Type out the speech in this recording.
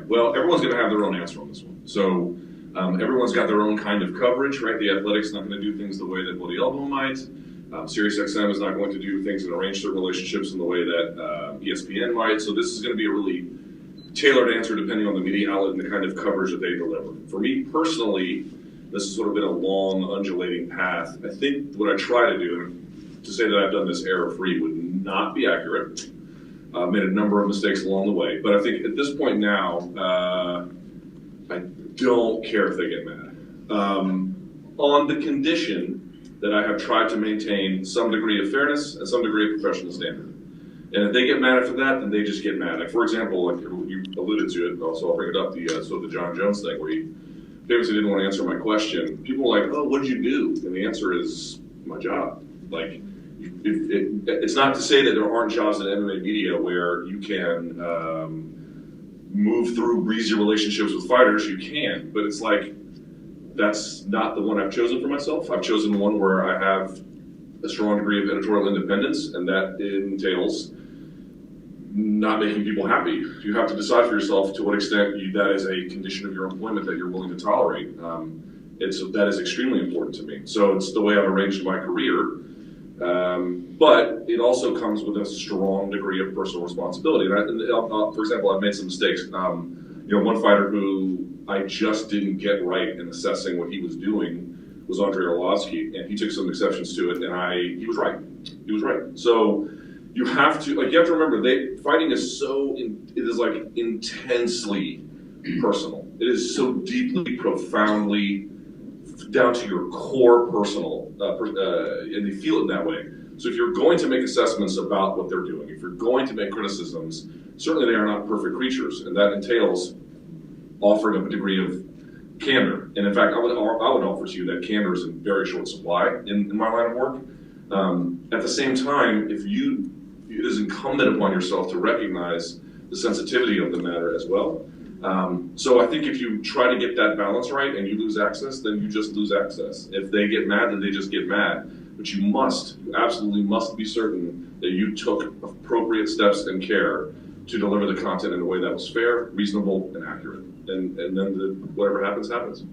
Well, everyone's going to have their own answer on this one. So everyone's got their own kind of coverage, right? The Athletic's not going to do things the way that Bloody Elbow might. SiriusXM is not going to do things and arrange certain relationships in the way that ESPN might. So this is going to be a really tailored answer depending on the media outlet and the kind of coverage that they deliver. For me personally, this has sort of been a long, undulating path. I think what I try to do, and to say that I've done this error-free would not be accurate. I've made a number of mistakes along the way, but I think at this point now, I don't care if they get mad. On the condition that I have tried to maintain some degree of fairness and some degree of professional standard. And if they get mad after that, then they just get mad. Like, for example, like you alluded to it, also I'll bring it up, the John Jones thing, where he famously didn't want to answer my question. People are like, oh, what did you do? And the answer is, my job. Like, it's not to say that there aren't jobs in MMA media where you can move through breezy relationships with fighters. You can, but it's like, that's not the one I've chosen for myself. I've chosen one where I have a strong degree of editorial independence, and that entails not making people happy. You have to decide for yourself to what extent that is a condition of your employment that you're willing to tolerate. That is extremely important to me. So it's the way I've arranged my career. But it also comes with a strong degree of personal responsibility. For example, I've made some mistakes. One fighter who I just didn't get right in assessing what he was doing was Andrei Arlovsky, and he took some exceptions to it, and he was right. He was right. So you have to remember, fighting is it is like intensely personal. It is so deeply, profoundly down to your core personal, and they feel it in that way. So if you're going to make assessments about what they're doing, if you're going to make criticisms, certainly they are not perfect creatures, and that entails offering up a degree of candor. And in fact, I would offer to you that candor is in very short supply in my line of work. At the same time, it is incumbent upon yourself to recognize the sensitivity of the matter as well. So I think if you try to get that balance right and you lose access, then you just lose access. If they get mad, then they just get mad. But you absolutely must be certain that you took appropriate steps and care to deliver the content in a way that was fair, reasonable, and accurate. And then whatever happens, happens.